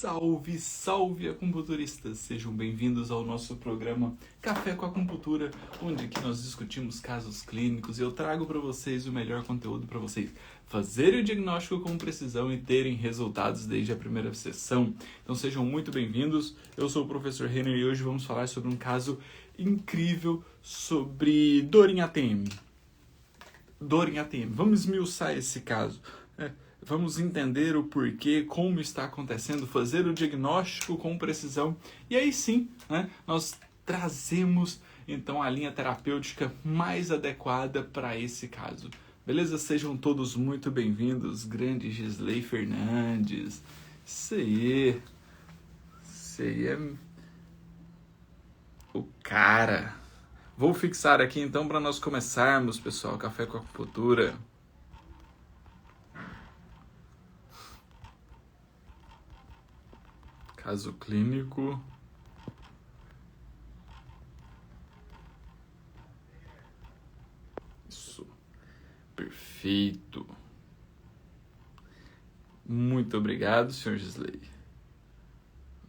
Salve, salve acupunturistas! Sejam bem-vindos ao nosso programa Café com Acupuntura, onde aqui nós discutimos casos clínicos e eu trago para vocês o melhor conteúdo para vocês fazerem o diagnóstico com precisão e terem resultados desde a primeira sessão. Então sejam muito bem-vindos, eu sou o professor Renner e hoje vamos falar sobre um caso incrível sobre dor em ATM. Dor em ATM, vamos esmiuçar esse caso. Vamos entender o porquê, como está acontecendo, fazer o diagnóstico com precisão. E aí sim, nós trazemos então a linha terapêutica mais adequada para esse caso. Beleza? Sejam todos muito bem-vindos, grande Gisley Fernandes. Isso aí é o cara. Vou fixar aqui então para nós começarmos, pessoal, Café com Acupuntura. Caso clínico. Isso. Perfeito. Muito obrigado, Sr. Gisley.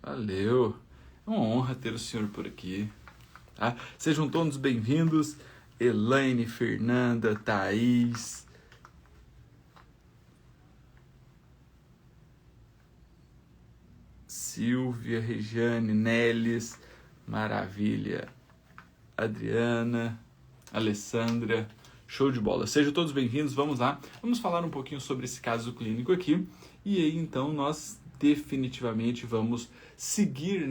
Valeu. É uma honra ter o senhor por aqui. Tá? Sejam todos bem-vindos. Elaine, Fernanda, Thaís. Silvia, Regiane, Nelis, maravilha, Adriana, Alessandra, show de bola. Sejam todos bem-vindos, vamos lá. Vamos falar um pouquinho sobre esse caso clínico aqui. E aí, então, nós definitivamente vamos seguir,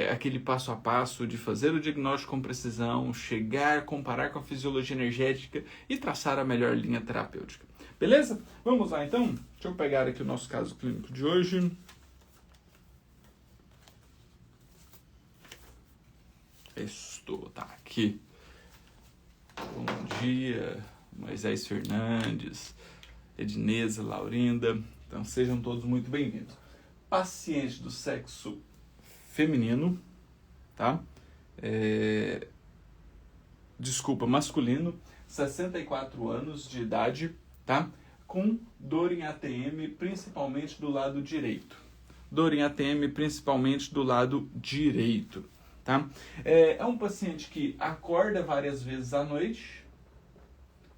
aquele passo a passo de fazer o diagnóstico com precisão, chegar, comparar com a fisiologia energética e traçar a melhor linha terapêutica. Beleza? Vamos lá, então. Deixa eu pegar aqui o nosso caso clínico de hoje. Estou, tá aqui. Bom dia, Moisés Fernandes, Edneza, Laurinda. Então sejam todos muito bem-vindos. Paciente do sexo feminino, tá? Masculino, 64 anos de idade, tá? Com dor em ATM, principalmente do lado direito. Dor em ATM, principalmente do lado direito. Tá? É um paciente que acorda várias vezes à noite,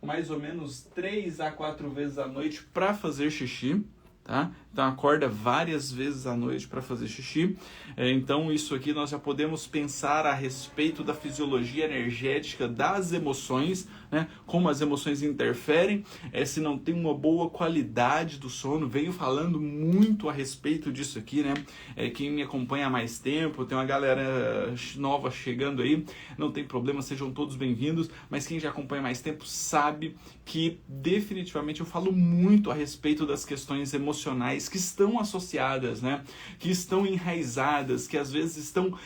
mais ou menos 3 a 4 vezes à noite para fazer xixi. Tá? Então acorda várias vezes à noite para fazer xixi. Então isso aqui nós já podemos pensar a respeito da fisiologia energética das emoções, como as emoções interferem, se não tem uma boa qualidade do sono. Venho falando muito a respeito disso aqui, quem me acompanha há mais tempo, tem uma galera nova chegando aí, não tem problema, sejam todos bem-vindos, mas quem já acompanha mais tempo sabe que definitivamente eu falo muito a respeito das questões emocionais que estão associadas, que estão enraizadas, que às vezes estão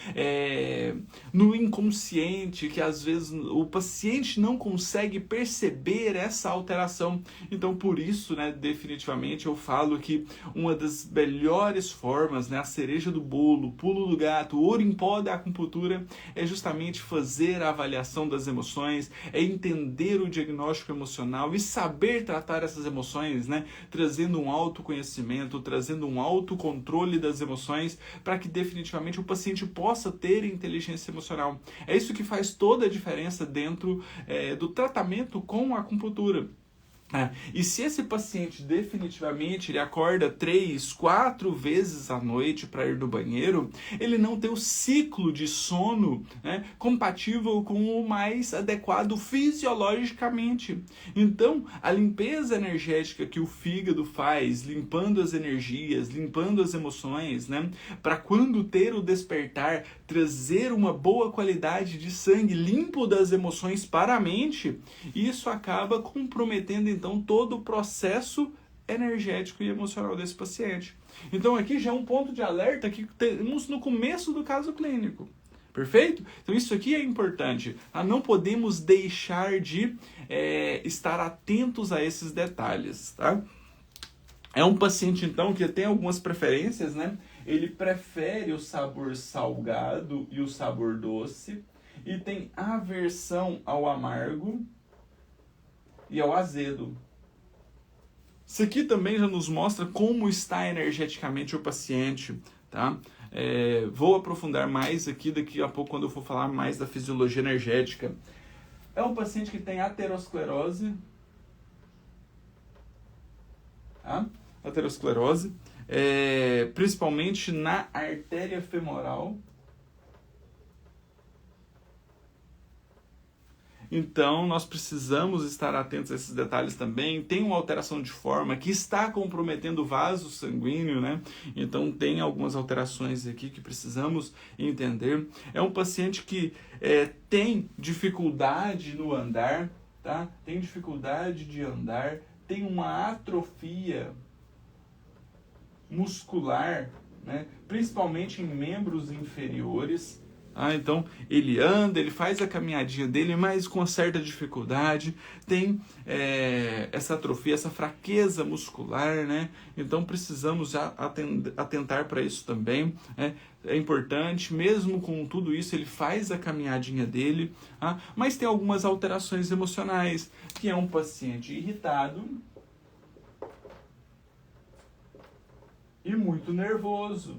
no inconsciente, que às vezes o paciente não consegue perceber essa alteração. Então, por isso, definitivamente eu falo que uma das melhores formas, a cereja do bolo, o pulo do gato, o ouro em pó da acupuntura, é justamente fazer a avaliação das emoções, é entender o diagnóstico emocional e saber tratar essas emoções, trazendo um autoconhecimento, trazendo um autocontrole das emoções, para que definitivamente o paciente possa ter inteligência emocional. É isso que faz toda a diferença dentro do tratamento com a acupuntura. E se esse paciente definitivamente ele acorda 3, 4 vezes à noite para ir no banheiro, ele não tem o ciclo de sono compatível com o mais adequado fisiologicamente. Então, a limpeza energética que o fígado faz, limpando as energias, limpando as emoções, para quando ter o despertar, trazer uma boa qualidade de sangue limpo das emoções para a mente, isso acaba comprometendo então todo o processo energético e emocional desse paciente. Então aqui já é um ponto de alerta que temos no começo do caso clínico. Perfeito? Então isso aqui é importante. Não podemos deixar de estar atentos a esses detalhes. Tá? É um paciente então que tem algumas preferências, Ele prefere o sabor salgado e o sabor doce e tem aversão ao amargo e ao azedo. Isso aqui também já nos mostra como está energeticamente o paciente, tá? Vou aprofundar mais aqui daqui a pouco quando eu for falar mais da fisiologia energética. É um paciente que tem aterosclerose, tá? Aterosclerose, principalmente na artéria femoral. Então, nós precisamos estar atentos a esses detalhes também. Tem uma alteração de forma que está comprometendo o vaso sanguíneo, né? Então, tem algumas alterações aqui que precisamos entender. É um paciente que tem dificuldade no andar, tá? Tem dificuldade de andar, tem uma atrofia muscular, né? Principalmente em membros inferiores. Então, ele anda, ele faz a caminhadinha dele, mas com certa dificuldade, tem essa atrofia, essa fraqueza muscular, né? Então, precisamos atentar para isso também, né? É importante, mesmo com tudo isso, ele faz a caminhadinha dele, mas tem algumas alterações emocionais, que é um paciente irritado e muito nervoso.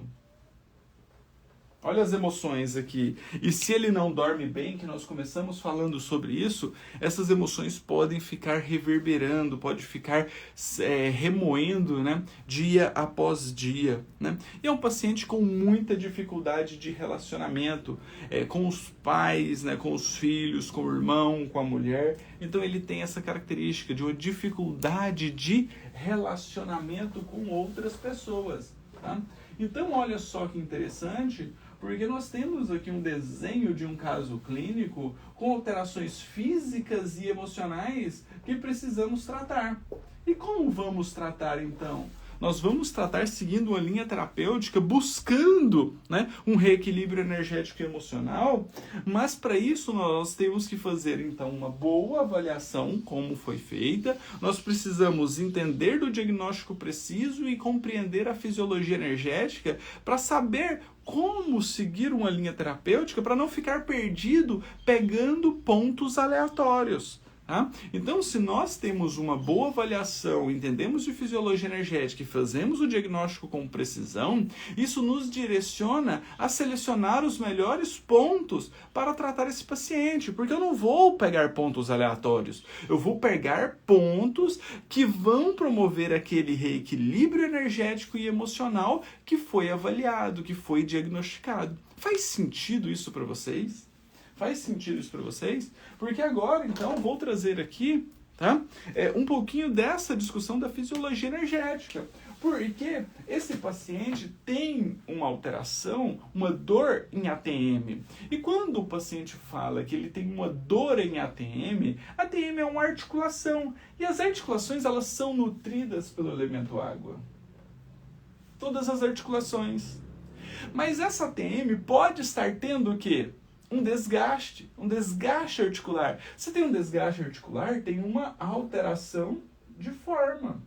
Olha as emoções aqui. E se ele não dorme bem, que nós começamos falando sobre isso, essas emoções podem ficar reverberando, pode ficar remoendo, né, dia após dia, né? E é um paciente com muita dificuldade de relacionamento com os pais, né, com os filhos, com o irmão, com a mulher. Então ele tem essa característica de uma dificuldade de relacionamento com outras pessoas, tá? Então olha só que interessante, porque nós temos aqui um desenho de um caso clínico com alterações físicas e emocionais que precisamos tratar. E como vamos tratar então? Nós vamos tratar seguindo uma linha terapêutica, buscando, né, um reequilíbrio energético e emocional, mas para isso nós temos que fazer então uma boa avaliação, como foi feita, nós precisamos entender do diagnóstico preciso e compreender a fisiologia energética para saber como seguir uma linha terapêutica para não ficar perdido pegando pontos aleatórios. Tá? Então, se nós temos uma boa avaliação, entendemos de fisiologia energética e fazemos o diagnóstico com precisão, isso nos direciona a selecionar os melhores pontos para tratar esse paciente, porque eu não vou pegar pontos aleatórios, eu vou pegar pontos que vão promover aquele reequilíbrio energético e emocional que foi avaliado, que foi diagnosticado. Faz sentido isso para vocês? Faz sentido isso para vocês? Porque agora, então, vou trazer aqui, tá? Um pouquinho dessa discussão da fisiologia energética. Porque esse paciente tem uma alteração, uma dor em ATM. E quando o paciente fala que ele tem uma dor em ATM, ATM é uma articulação. E as articulações, elas são nutridas pelo elemento água. Todas as articulações. Mas essa ATM pode estar tendo o quê? Um desgaste articular. Se tem um desgaste articular, tem uma alteração de forma.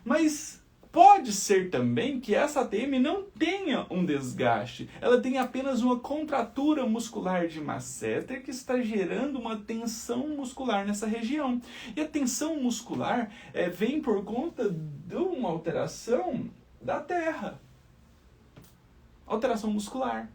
Mas pode ser também que essa ATM não tenha um desgaste. Ela tem apenas uma contratura muscular de masseter que está gerando uma tensão muscular nessa região. E a tensão muscular vem por conta de uma alteração da terra. Alteração muscular.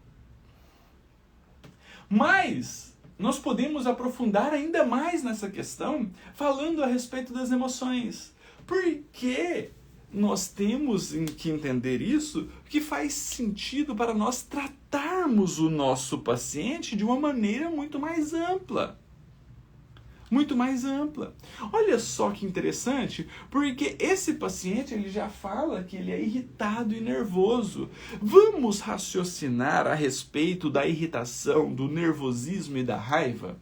Mas nós podemos aprofundar ainda mais nessa questão falando a respeito das emoções. Porque nós temos que entender isso, que faz sentido para nós tratarmos o nosso paciente de uma maneira muito mais ampla. Muito mais ampla. Olha só que interessante, porque esse paciente ele já fala que ele é irritado e nervoso. Vamos raciocinar a respeito da irritação, do nervosismo e da raiva?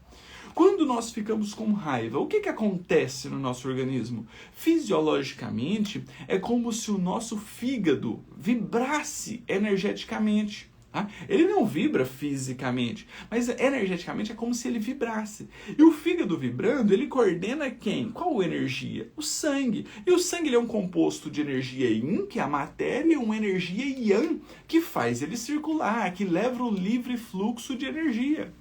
Quando nós ficamos com raiva, o que acontece no nosso organismo? Fisiologicamente, é como se o nosso fígado vibrasse energeticamente. Ele não vibra fisicamente, mas energeticamente é como se ele vibrasse. E o fígado vibrando, ele coordena quem? Qual energia? O sangue. E o sangue ele é um composto de energia yin, que é a matéria, e uma energia yang, que faz ele circular, que leva o livre fluxo de energia.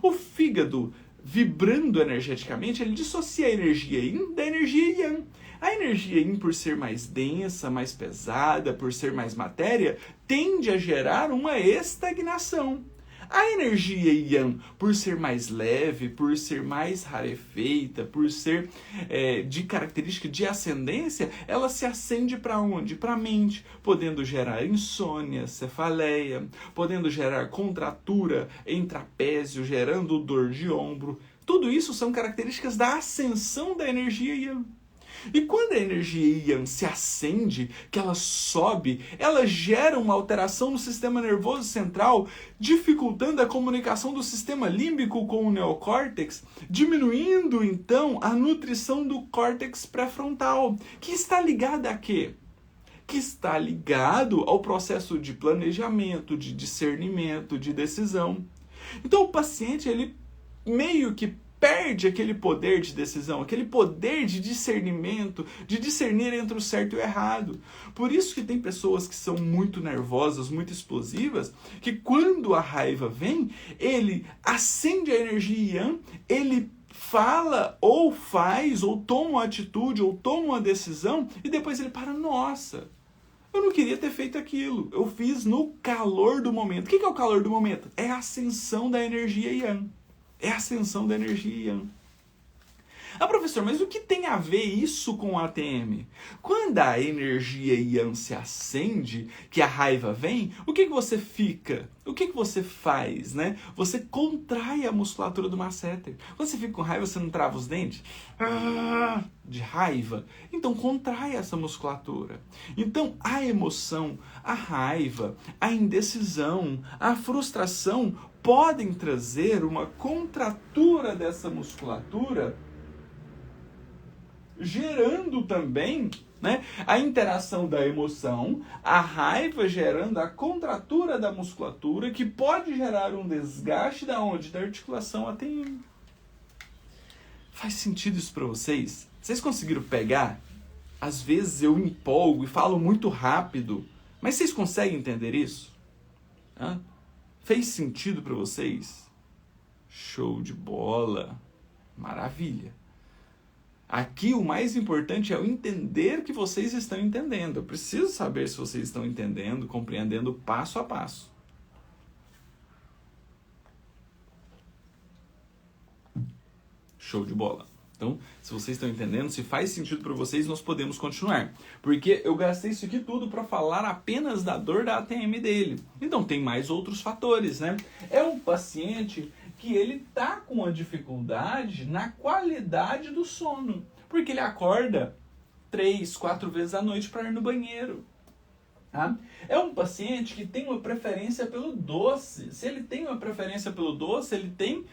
O fígado vibrando energeticamente, ele dissocia a energia yin da energia yang. A energia yin, por ser mais densa, mais pesada, por ser mais matéria, tende a gerar uma estagnação. A energia yang, por ser mais leve, por ser mais rarefeita, por ser de característica de ascendência, ela se acende para onde? Para a mente, podendo gerar insônia, cefaleia, podendo gerar contratura em trapézio, gerando dor de ombro. Tudo isso são características da ascensão da energia yang. E quando a energia yang se acende, que ela sobe, ela gera uma alteração no sistema nervoso central, dificultando a comunicação do sistema límbico com o neocórtex, diminuindo então a nutrição do córtex pré-frontal, que está ligada a quê? Que está ligado ao processo de planejamento, de discernimento, de decisão. Então o paciente, ele meio que perde aquele poder de decisão, aquele poder de discernimento, de discernir entre o certo e o errado. Por isso que tem pessoas que são muito nervosas, muito explosivas, que quando a raiva vem, ele acende a energia yang, ele fala, ou faz, ou toma uma atitude, ou toma uma decisão, e depois ele para, nossa, eu não queria ter feito aquilo, eu fiz no calor do momento. O que é o calor do momento? É a ascensão da energia yang. É a ascensão da energia yang. Ah, professor, mas o que tem a ver isso com o ATM? Quando a energia yang se acende, que a raiva vem, o que você fica? O que você faz, né? Você contrai a musculatura do masseter. Quando você fica com raiva, você não trava os dentes? De raiva. Então, contrai essa musculatura. Então, a emoção, a raiva, a indecisão, a frustração podem trazer uma contratura dessa musculatura, gerando também, né, a interação da emoção, a raiva gerando a contratura da musculatura, que pode gerar um desgaste da onde? Da articulação ATM. Faz sentido isso para vocês? Vocês conseguiram pegar? Às vezes eu empolgo e falo muito rápido, mas vocês conseguem entender isso? Hã? Fez sentido para vocês? Show de bola! Maravilha! Aqui o mais importante é eu entender que vocês estão entendendo. Eu preciso saber se vocês estão entendendo, compreendendo passo a passo. Show de bola! Então, se vocês estão entendendo, se faz sentido para vocês, nós podemos continuar. Porque eu gastei isso aqui tudo para falar apenas da dor da ATM dele. Então, tem mais outros fatores, né? É um paciente que ele tá com uma dificuldade na qualidade do sono. Porque ele acorda 3, 4 vezes à noite para ir no banheiro. Tá? É um paciente que tem uma preferência pelo doce. Se ele tem uma preferência pelo doce, ele tem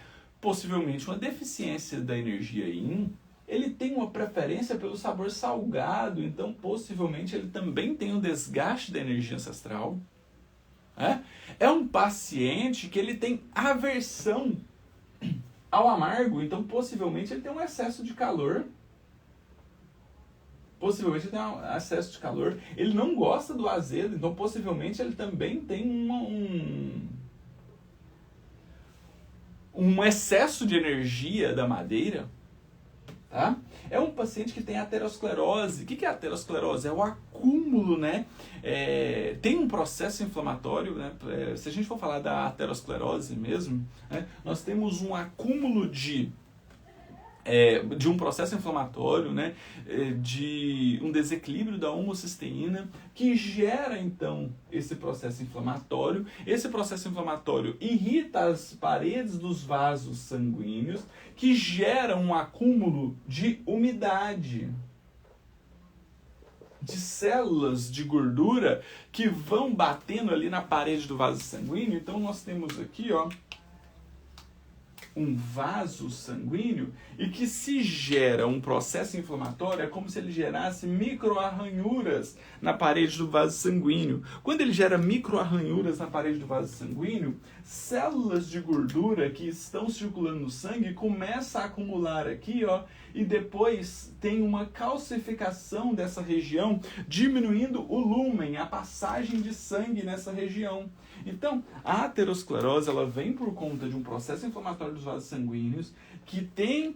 possivelmente uma deficiência da energia yin, ele tem uma preferência pelo sabor salgado, então possivelmente ele também tem um desgaste da energia ancestral. É um paciente que ele tem aversão ao amargo, então possivelmente ele tem um excesso de calor. Possivelmente ele tem um excesso de calor. Ele não gosta do azedo, então possivelmente ele também tem um excesso de energia da madeira, tá? É um paciente que tem aterosclerose. O que é aterosclerose? É o acúmulo, né? Tem um processo inflamatório, né? Se a gente for falar da aterosclerose mesmo, né? Nós temos um acúmulo de um processo inflamatório, né? De um desequilíbrio da homocisteína, que gera, então, esse processo inflamatório. Esse processo inflamatório irrita as paredes dos vasos sanguíneos, que gera um acúmulo de umidade, de células de gordura que vão batendo ali na parede do vaso sanguíneo. Então, nós temos aqui, ó, um vaso sanguíneo, e que se gera um processo inflamatório, é como se ele gerasse microarranhuras na parede do vaso sanguíneo. Quando ele gera microarranhuras na parede do vaso sanguíneo, células de gordura que estão circulando no sangue começam a acumular aqui, ó, e depois tem uma calcificação dessa região, diminuindo o lúmen, a passagem de sangue nessa região. Então, a aterosclerose, ela vem por conta de um processo inflamatório dos vasos sanguíneos, que tem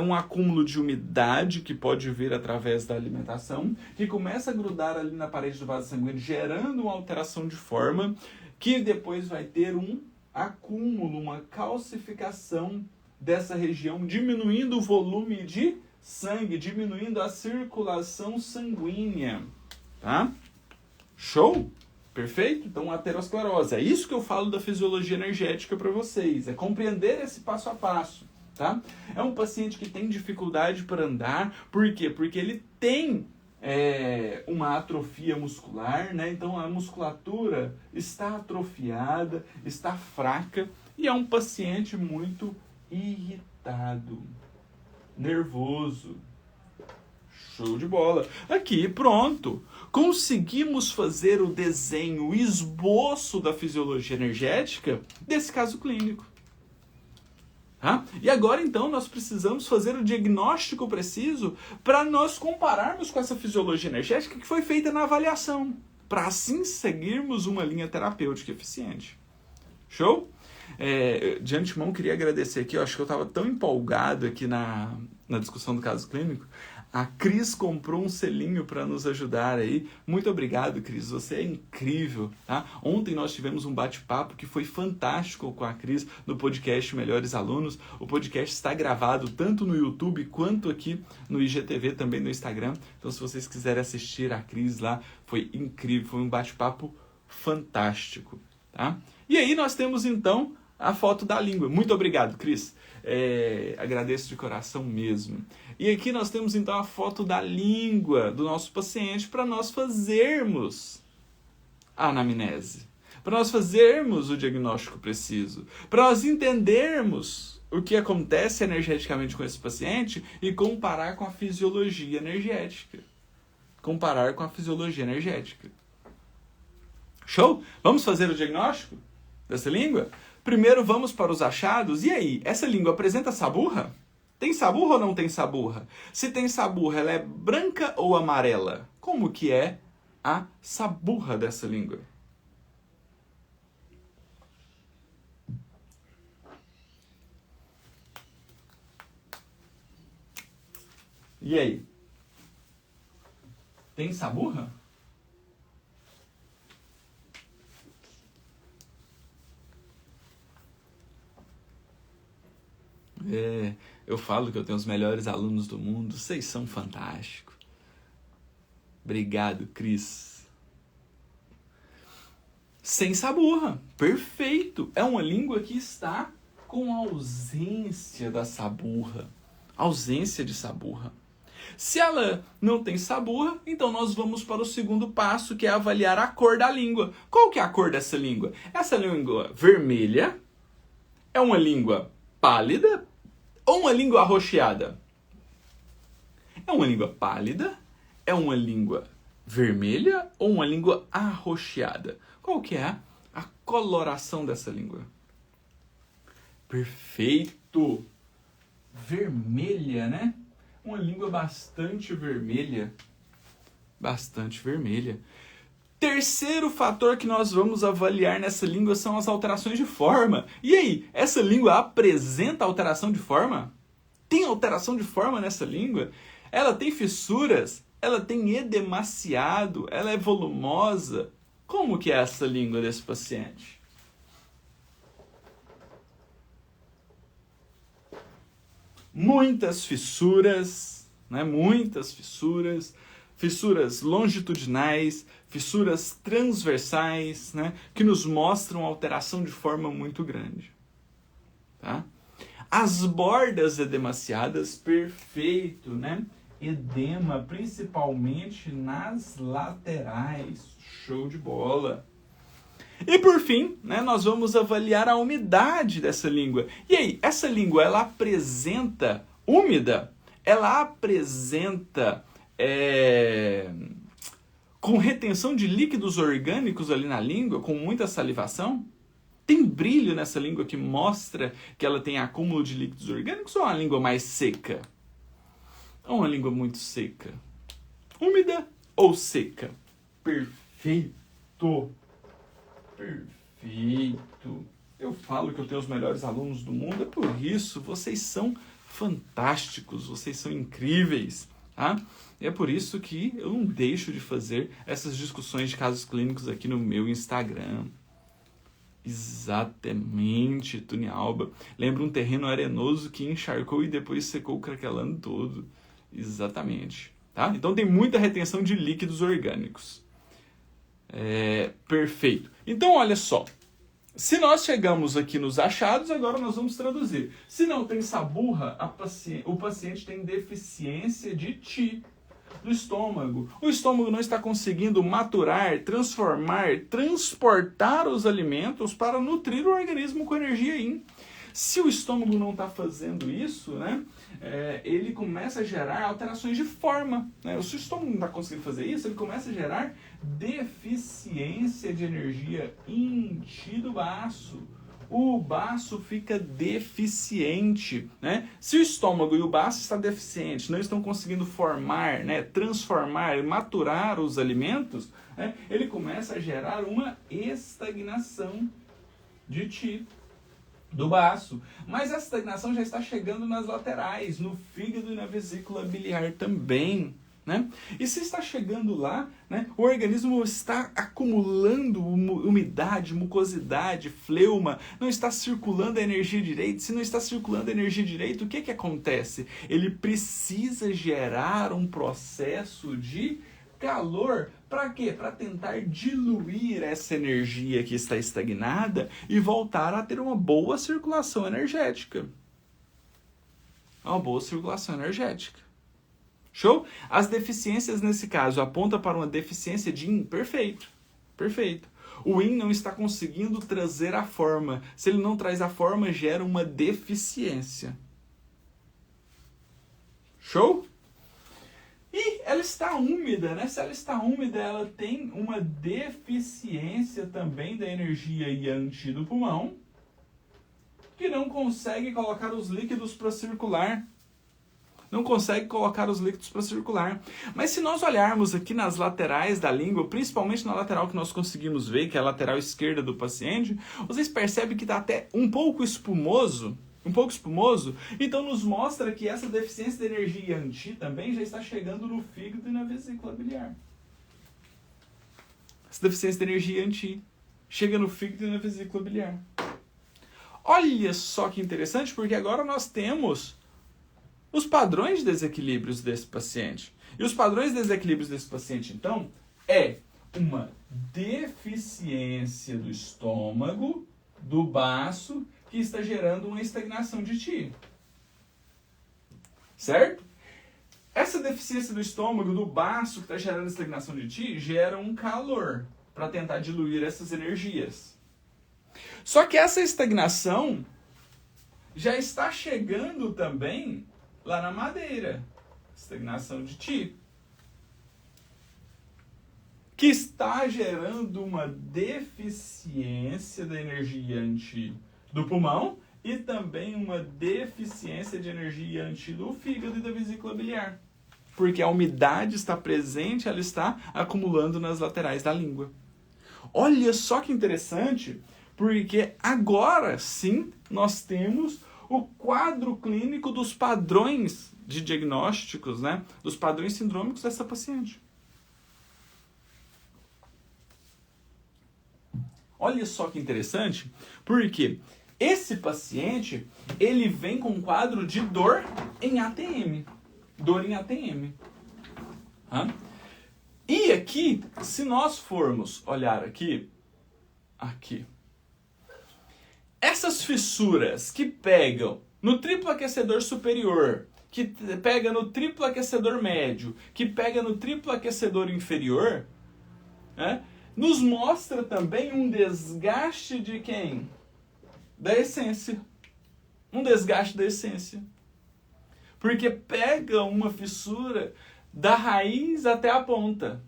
um acúmulo de umidade que pode vir através da alimentação, que começa a grudar ali na parede do vaso sanguíneo, gerando uma alteração de forma, que depois vai ter um acúmulo, uma calcificação dessa região, diminuindo o volume de sangue, diminuindo a circulação sanguínea, tá? Show? Perfeito? Então, aterosclerose. É isso que eu falo da fisiologia energética para vocês, é compreender esse passo a passo, tá? É um paciente que tem dificuldade para andar, por quê? Porque ele tem uma atrofia muscular, né? Então a musculatura está atrofiada, está fraca e é um paciente muito irritado, nervoso. Show de bola. Aqui, pronto. Conseguimos fazer o desenho, o esboço da fisiologia energética desse caso clínico. Tá? E agora, então, nós precisamos fazer o diagnóstico preciso para nós compararmos com essa fisiologia energética que foi feita na avaliação, para assim seguirmos uma linha terapêutica eficiente. Show? De antemão, queria agradecer aqui, eu acho que eu estava tão empolgado aqui na discussão do caso clínico. A Cris comprou um selinho para nos ajudar aí. Muito obrigado, Cris. Você é incrível, tá? Ontem nós tivemos um bate-papo que foi fantástico com a Cris no podcast Melhores Alunos. O podcast está gravado tanto no YouTube quanto aqui no IGTV, também no Instagram. Então, se vocês quiserem assistir a Cris lá, foi incrível. Foi um bate-papo fantástico, tá? E aí nós temos, então, a foto da língua. Muito obrigado, Cris. Agradeço de coração mesmo. E aqui nós temos então a foto da língua do nosso paciente para nós fazermos a anamnese, para nós fazermos o diagnóstico preciso, para nós entendermos o que acontece energeticamente com esse paciente e comparar com a fisiologia energética. Comparar com a fisiologia energética. Show? Vamos fazer o diagnóstico dessa língua? Primeiro vamos para os achados. E aí, essa língua apresenta saburra? Tem saburra ou não tem saburra? Se tem saburra, ela é branca ou amarela? Como que é a saburra dessa língua? E aí? Tem saburra? Eu falo que eu tenho os melhores alunos do mundo. Vocês são fantásticos. Obrigado, Cris. Sem saburra. Perfeito. É uma língua que está com ausência da saburra. Ausência de saburra. Se ela não tem saburra, então nós vamos para o segundo passo, que é avaliar a cor da língua. Qual que é a cor dessa língua? Essa língua vermelha é uma língua pálida ou uma língua arroxeada? É uma língua pálida? É uma língua vermelha ou uma língua arroxeada? Qual que é a coloração dessa língua? Perfeito! Vermelha, né? Uma língua bastante vermelha. Bastante vermelha. Terceiro fator que nós vamos avaliar nessa língua são as alterações de forma. E aí, essa língua apresenta alteração de forma? Tem alteração de forma nessa língua? Ela tem fissuras? Ela tem edemaciado? Ela é volumosa? Como que é essa língua desse paciente? Muitas fissuras, né? Muitas fissuras. Fissuras longitudinais, fissuras transversais, né, que nos mostram alteração de forma muito grande. Tá? As bordas edemaciadas, perfeito, né? Edema principalmente nas laterais, show de bola. E por fim, né, nós vamos avaliar a umidade dessa língua. E aí, essa língua, ela apresenta úmida? Ela apresenta com retenção de líquidos orgânicos ali na língua, com muita salivação? Tem brilho nessa língua que mostra que ela tem acúmulo de líquidos orgânicos ou é uma língua mais seca? É uma língua muito seca. Úmida ou seca? Perfeito. Perfeito. Eu falo que eu tenho os melhores alunos do mundo, é por isso, vocês são fantásticos, vocês são incríveis, tá? E é por isso que eu não deixo de fazer essas discussões de casos clínicos aqui no meu Instagram. Exatamente, Tunialba. Lembra um terreno arenoso que encharcou e depois secou craquelando todo. Exatamente, tá? Então tem muita retenção de líquidos orgânicos. Perfeito. Então, olha só. Se nós chegamos aqui nos achados, agora nós vamos traduzir. Se não tem saburra, o paciente tem deficiência de Ti do estômago. O estômago não está conseguindo maturar, transformar, transportar os alimentos para nutrir o organismo com energia Yin. Se o estômago não está fazendo isso, né, ele começa a gerar alterações de forma. Né? Se o estômago não está conseguindo fazer isso, ele começa a gerar deficiência de energia Yin Chi do baço. O baço fica deficiente, né? Se o estômago e o baço estão deficientes, não estão conseguindo formar, né, transformar, maturar os alimentos, né, ele começa a gerar uma estagnação de Ti do baço. Mas essa estagnação já está chegando nas laterais, no fígado e na vesícula biliar também. Né? E se está chegando lá, né, o organismo está acumulando umidade, mucosidade, fleuma, não está circulando a energia direito. Se não está circulando a energia direito, o que acontece? Ele precisa gerar um processo de calor. Para quê? Para tentar diluir essa energia que está estagnada e voltar a ter uma boa circulação energética. Uma boa circulação energética. Show? As deficiências nesse caso apontam para uma deficiência de Yin. Perfeito. Perfeito. O Yin não está conseguindo trazer a forma. Se ele não traz a forma, gera uma deficiência. Show? E ela está úmida, né? Se ela está úmida, ela tem uma deficiência também da energia Yang do pulmão, que não consegue colocar os líquidos para circular. Não consegue colocar os líquidos para circular. Mas se nós olharmos aqui nas laterais da língua, principalmente na lateral que nós conseguimos ver, que é a lateral esquerda do paciente, vocês percebem que está até um pouco espumoso, então nos mostra que essa deficiência de energia Yang Chi também já está chegando no fígado e na vesícula biliar. Essa deficiência de energia Yang Chi chega no fígado e na vesícula biliar. Olha só que interessante, porque agora nós temos os padrões de desequilíbrios desse paciente. E os padrões de desequilíbrios desse paciente, então, é uma deficiência do estômago, do baço, que está gerando uma estagnação de Ti. Certo? Essa deficiência do estômago, do baço, que está gerando estagnação de Ti, gera um calor para tentar diluir essas energias. Só que essa estagnação já está chegando também lá na madeira, estagnação de Ti, que está gerando uma deficiência da energia Yang do pulmão e também uma deficiência de energia Yang do fígado e da vesícula biliar. Porque a umidade está presente, ela está acumulando nas laterais da língua. Olha só que interessante, porque agora sim nós temos o quadro clínico dos padrões de diagnósticos, né? Dos padrões sindrômicos dessa paciente. Olha só que interessante, porque esse paciente, ele vem com um quadro de dor em ATM. Dor em ATM. E aqui, se nós formos olhar aqui, essas fissuras que pegam no triplo aquecedor superior, que pega no triplo aquecedor médio, que pega no triplo aquecedor inferior, né, nos mostra também um desgaste de quem? Da essência. Um desgaste da essência. Porque pega uma fissura da raiz até a ponta.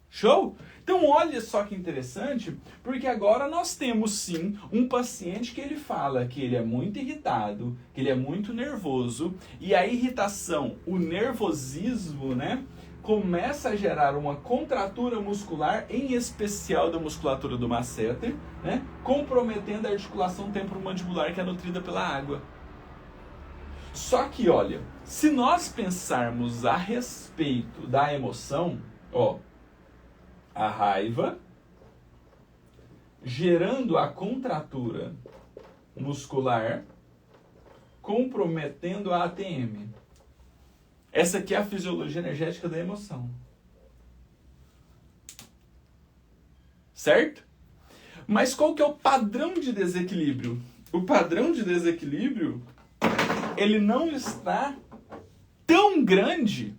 Show? Então olha só que interessante, porque agora nós temos sim um paciente que ele fala que ele é muito irritado, que ele é muito nervoso, e a irritação, o nervosismo, né, começa a gerar uma contratura muscular, em especial da musculatura do masseter, né? Comprometendo a articulação temporomandibular que é nutrida pela água. Só que, olha, se nós pensarmos a respeito da emoção, ó, a raiva gerando a contratura muscular, comprometendo a ATM. Essa aqui é a fisiologia energética da emoção. Certo? Mas qual que é o padrão de desequilíbrio? O padrão de desequilíbrio, ele não está tão grande.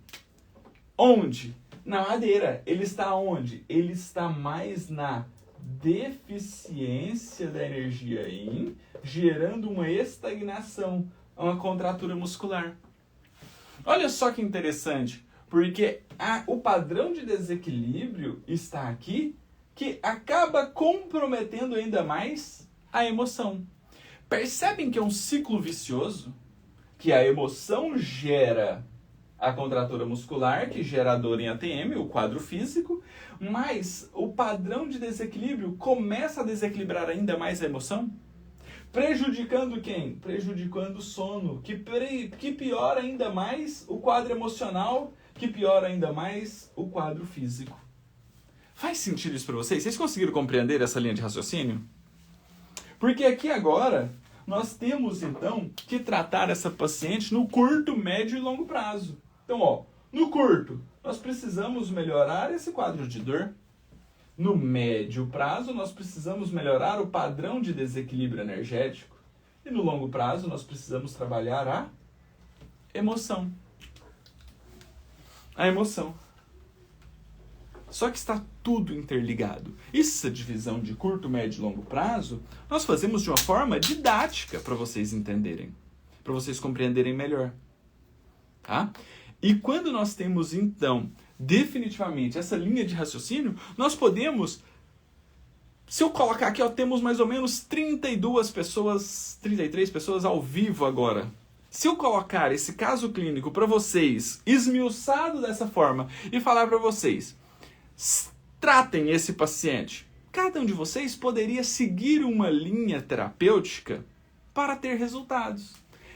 Onde? Na madeira. Ele está onde? Ele está mais na deficiência da energia yin, gerando uma estagnação, uma contratura muscular. Olha só que interessante, porque o padrão de desequilíbrio está aqui, que acaba comprometendo ainda mais a emoção. Percebem que é um ciclo vicioso? Que a emoção gera a contratura muscular, que gera a dor em ATM, o quadro físico, mas o padrão de desequilíbrio começa a desequilibrar ainda mais a emoção, prejudicando quem? Prejudicando o sono, que piora ainda mais o quadro emocional, que piora ainda mais o quadro físico. Faz sentido isso para vocês? Vocês conseguiram compreender essa linha de raciocínio? Porque aqui agora nós temos então que tratar essa paciente no curto, médio e longo prazo. Então, ó, no curto, nós precisamos melhorar esse quadro de dor. No médio prazo, nós precisamos melhorar o padrão de desequilíbrio energético. E no longo prazo, nós precisamos trabalhar a emoção. A emoção. Só que está tudo interligado. Essa divisão de curto, médio e longo prazo, nós fazemos de uma forma didática para vocês entenderem, para vocês compreenderem melhor. Tá? E quando nós temos, então, definitivamente essa linha de raciocínio, nós podemos, se eu colocar aqui, ó, temos mais ou menos 32 pessoas, 33 pessoas ao vivo agora. Se eu colocar esse caso clínico para vocês, esmiuçado dessa forma, e falar para vocês, tratem esse paciente, cada um de vocês poderia seguir uma linha terapêutica para ter resultados.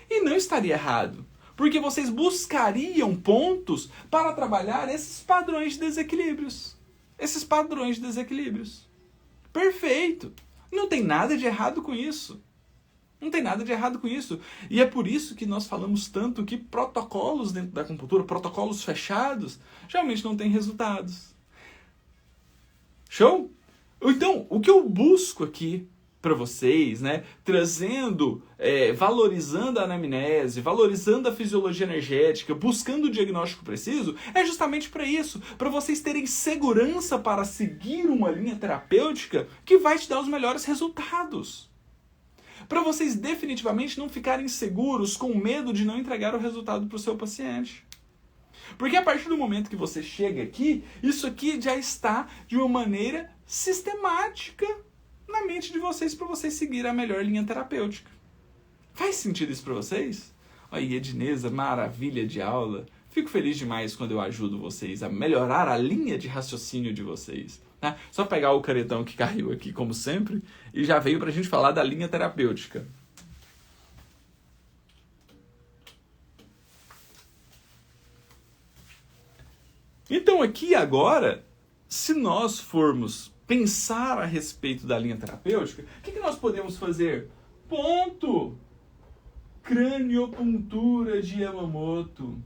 E não estaria errado. Porque vocês buscariam pontos para trabalhar esses padrões de desequilíbrios. Esses padrões de desequilíbrios. Perfeito. Não tem nada de errado com isso. Não tem nada de errado com isso. E é por isso que nós falamos tanto que protocolos dentro da acupuntura, protocolos fechados, geralmente não têm resultados. Show? Então, o que eu busco aqui para vocês, né, trazendo, valorizando a anamnese, valorizando a fisiologia energética, buscando o diagnóstico preciso, é justamente para isso, para vocês terem segurança para seguir uma linha terapêutica que vai te dar os melhores resultados. Para vocês definitivamente não ficarem seguros com medo de não entregar o resultado para o seu paciente. Porque a partir do momento que você chega aqui, isso aqui já está de uma maneira sistemática na mente de vocês para vocês seguir a melhor linha terapêutica. Faz sentido isso para vocês? Aí, Edneza, maravilha de aula. Fico feliz demais quando eu ajudo vocês a melhorar a linha de raciocínio de vocês. Tá? Só pegar o caretão que caiu aqui, como sempre, e já veio para a gente falar da linha terapêutica. Então, aqui agora, se nós formos pensar a respeito da linha terapêutica, o que nós podemos fazer? Ponto! Craniopuntura de Yamamoto.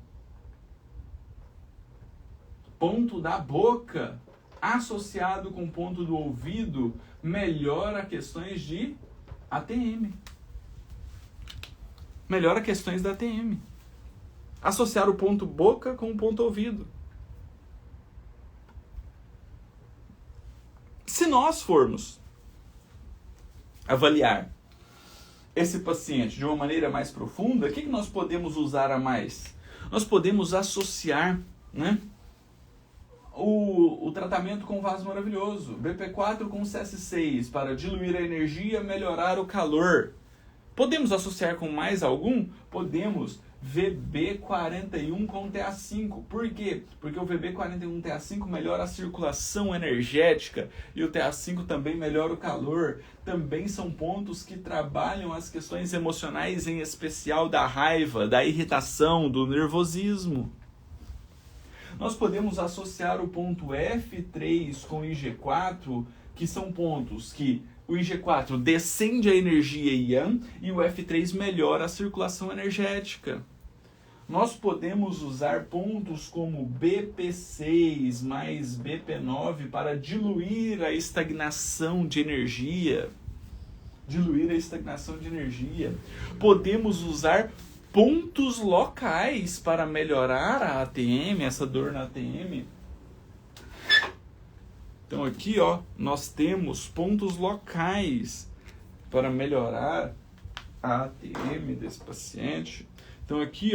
Ponto da boca, associado com ponto do ouvido, melhora questões de ATM. Melhora questões da ATM. Associar o ponto boca com o ponto ouvido. Se nós formos avaliar esse paciente de uma maneira mais profunda, o que nós podemos usar a mais? Nós podemos associar, né, o tratamento com vaso maravilhoso, BP4 com CS6, para diluir a energia, melhorar o calor. Podemos associar com mais algum? Podemos. VB41 com TA5. Por quê? Porque o VB41 TA5 melhora a circulação energética e o TA5 também melhora o calor. Também são pontos que trabalham as questões emocionais, em especial da raiva, da irritação, do nervosismo. Nós podemos associar o ponto F3 com o IG4, que são pontos que o IG4 descende a energia Yang e o F3 melhora a circulação energética. Nós podemos usar pontos como BP6 mais BP9 para diluir a estagnação de energia. Podemos usar pontos locais para melhorar a ATM, essa dor na ATM. Então aqui, nós temos pontos locais para melhorar a ATM desse paciente. Então aqui,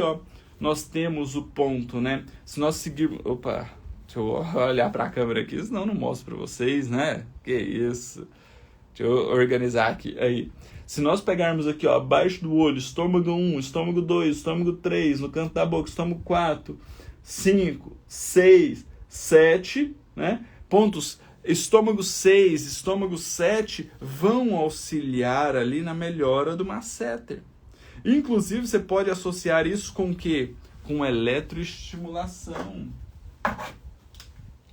nós temos o ponto, né? Se nós seguirmos... Opa, deixa eu olhar para a câmera aqui, senão eu não mostro para vocês, né? Que isso. Deixa eu organizar aqui. Aí. Se nós pegarmos aqui, abaixo do olho, estômago 1, estômago 2, estômago 3, no canto da boca, estômago 4, 5, 6, 7, né? Pontos estômago 6, estômago 7 vão auxiliar ali na melhora do masseter. Inclusive, você pode associar isso com o quê? Com eletroestimulação.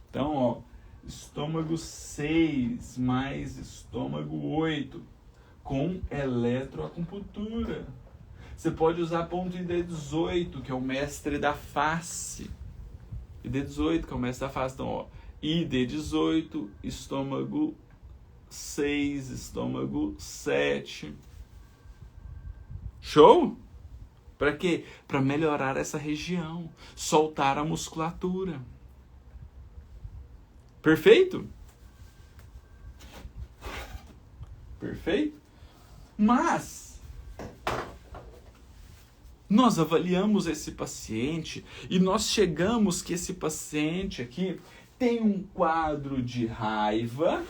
Então, estômago 6 mais estômago 8 com eletroacupuntura. Você pode usar ponto ID18, que é o mestre da face. ID18, que é o mestre da face. Então, ID18, estômago 6, estômago 7. Show? Para quê? Para melhorar essa região, soltar a musculatura. Perfeito? Perfeito? Mas nós avaliamos esse paciente e nós chegamos que esse paciente aqui tem um quadro de raiva,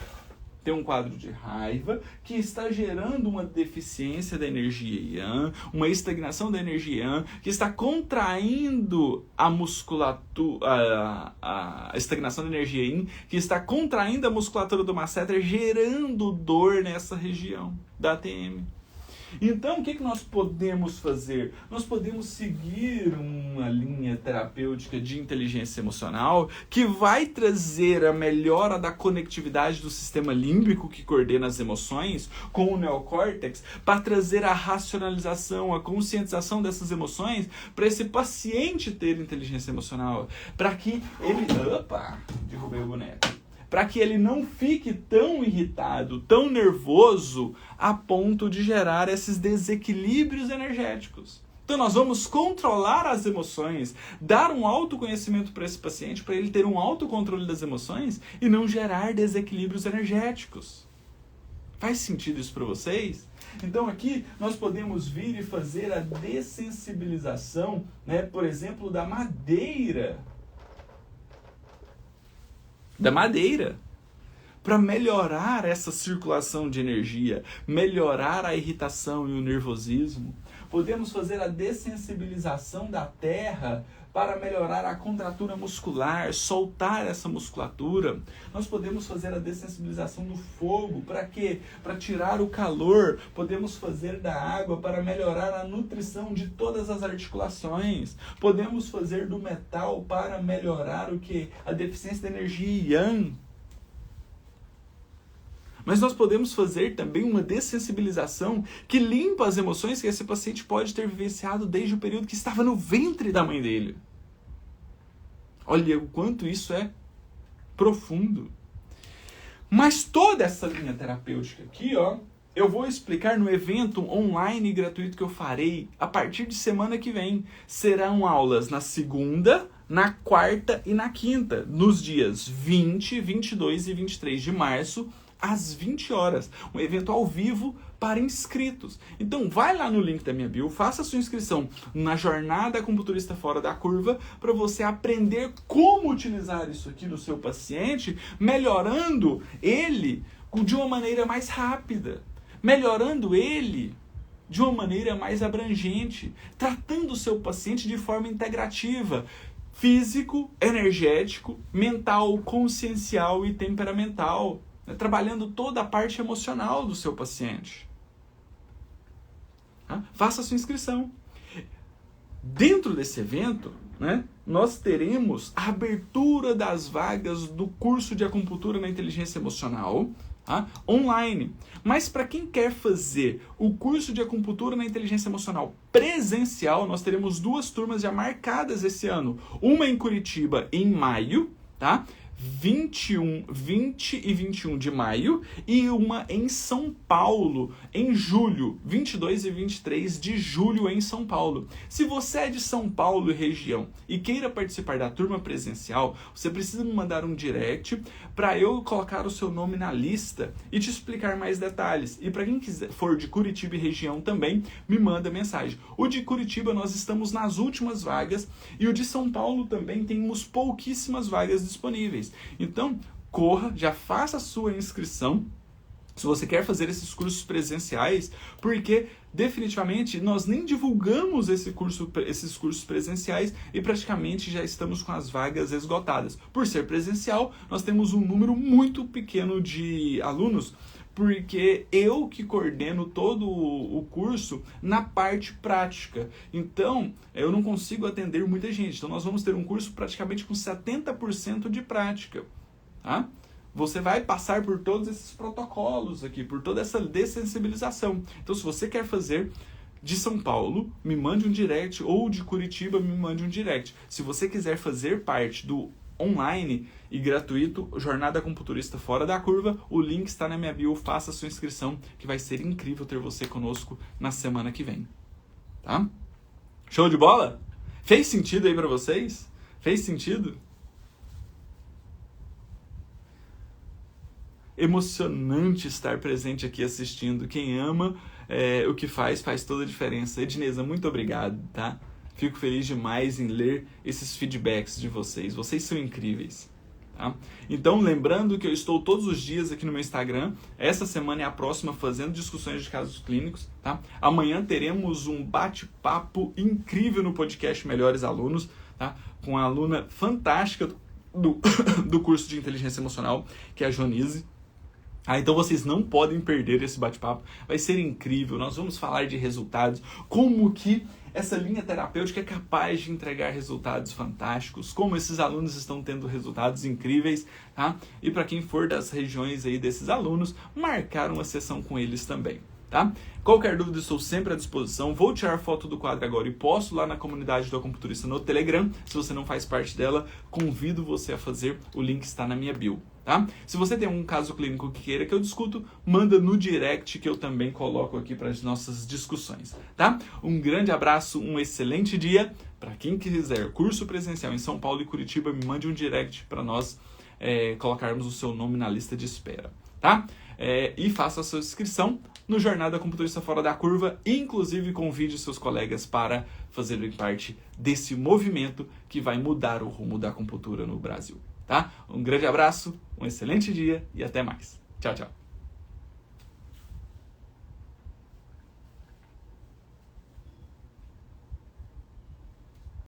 que está gerando uma deficiência da energia Yang, uma estagnação da energia Yang, que está contraindo a musculatura, a estagnação da energia Yin, que está contraindo a musculatura do masseter, gerando dor nessa região da ATM. Então, o que nós podemos fazer? Nós podemos seguir uma linha terapêutica de inteligência emocional que vai trazer a melhora da conectividade do sistema límbico, que coordena as emoções, com o neocórtex, para trazer a racionalização, a conscientização dessas emoções, para esse paciente ter inteligência emocional, para que ele... Opa! Derrubei o boneco. Para que ele não fique tão irritado, tão nervoso, a ponto de gerar esses desequilíbrios energéticos. Então nós vamos controlar as emoções, dar um autoconhecimento para esse paciente, para ele ter um autocontrole das emoções e não gerar desequilíbrios energéticos. Faz sentido isso para vocês? Então aqui nós podemos vir e fazer a dessensibilização, né, por exemplo, da madeira, para melhorar essa circulação de energia, melhorar a irritação e o nervosismo. Podemos fazer a dessensibilização da terra para melhorar a contratura muscular, soltar essa musculatura. Nós podemos fazer a dessensibilização do fogo, para quê? Para tirar o calor. Podemos fazer da água para melhorar a nutrição de todas as articulações. Podemos fazer do metal para melhorar o quê? A deficiência da energia Yang. Mas nós podemos fazer também uma dessensibilização que limpa as emoções que esse paciente pode ter vivenciado desde o período que estava no ventre da mãe dele. Olha o quanto isso é profundo. Mas toda essa linha terapêutica aqui, eu vou explicar no evento online gratuito que eu farei a partir de semana que vem. Serão aulas na segunda, na quarta e na quinta, nos dias 20, 22 e 23 de março, às 20 horas. Um evento ao vivo para inscritos. Então, vai lá no link da minha bio, faça a sua inscrição na Jornada Acupunturista Fora da Curva para você aprender como utilizar isso aqui no seu paciente, melhorando ele de uma maneira mais rápida, melhorando ele de uma maneira mais abrangente, tratando o seu paciente de forma integrativa, físico, energético, mental, consciencial e temperamental, né? Trabalhando toda a parte emocional do seu paciente. Tá? Faça a sua inscrição. Dentro desse evento, né, nós teremos a abertura das vagas do curso de acupuntura na inteligência emocional, tá, online. Mas para quem quer fazer o curso de acupuntura na inteligência emocional presencial, nós teremos 2 turmas já marcadas esse ano. Uma em Curitiba em maio, tá? 20 e 21 de maio, e uma em São Paulo, em julho, 22 e 23 de julho em São Paulo. Se você é de São Paulo e região e queira participar da turma presencial, você precisa me mandar um direct para eu colocar o seu nome na lista e te explicar mais detalhes. E para quem for de Curitiba e região também, me manda mensagem. O de Curitiba nós estamos nas últimas vagas e o de São Paulo também temos pouquíssimas vagas disponíveis. Então, corra, já faça a sua inscrição se você quer fazer esses cursos presenciais, porque definitivamente nós nem divulgamos esses cursos presenciais e praticamente já estamos com as vagas esgotadas. Por ser presencial, nós temos um número muito pequeno de alunos, porque eu que coordeno todo o curso na parte prática. Então, eu não consigo atender muita gente. Então, nós vamos ter um curso praticamente com 70% de prática. Tá? Você vai passar por todos esses protocolos aqui, por toda essa dessensibilização. Então, se você quer fazer de São Paulo, me mande um direct, ou de Curitiba, me mande um direct. Se você quiser fazer parte do online e gratuito Jornada Acupunturista Fora da Curva, o link está na minha bio, faça a sua inscrição, que vai ser incrível ter você conosco na semana que vem. Tá? Show de bola? Fez sentido aí pra vocês? Fez sentido? Emocionante estar presente aqui assistindo. Quem ama o que faz toda a diferença. Edneza, muito obrigado, tá? Fico feliz demais em ler esses feedbacks de vocês. Vocês são incríveis. Tá? Então, lembrando que eu estou todos os dias aqui no meu Instagram. Essa semana é a próxima fazendo discussões de casos clínicos. Tá? Amanhã teremos um bate-papo incrível no podcast Melhores Alunos, tá? Com a aluna fantástica do curso de Inteligência Emocional, que é a Jonise. Então vocês não podem perder esse bate-papo. Vai ser incrível. Nós vamos falar de resultados, como que essa linha terapêutica é capaz de entregar resultados fantásticos, como esses alunos estão tendo resultados incríveis, tá? E para quem for das regiões aí desses alunos, marcar uma sessão com eles também, tá? Qualquer dúvida, estou sempre à disposição. Vou tirar foto do quadro agora e posto lá na comunidade do Acupunturista no Telegram. Se você não faz parte dela, convido você a fazer. O link está na minha bio. Tá? Se você tem um caso clínico que queira que eu discuto, manda no direct que eu também coloco aqui para as nossas discussões. Tá? Um grande abraço, um excelente dia. Para quem quiser curso presencial em São Paulo e Curitiba, me mande um direct para nós colocarmos o seu nome na lista de espera. Tá? E faça a sua inscrição no Jornada Acupunturista Fora da Curva. Inclusive, convide seus colegas para fazerem parte desse movimento que vai mudar o rumo da acupuntura no Brasil. Tá? Um grande abraço, um excelente dia e até mais. Tchau, tchau.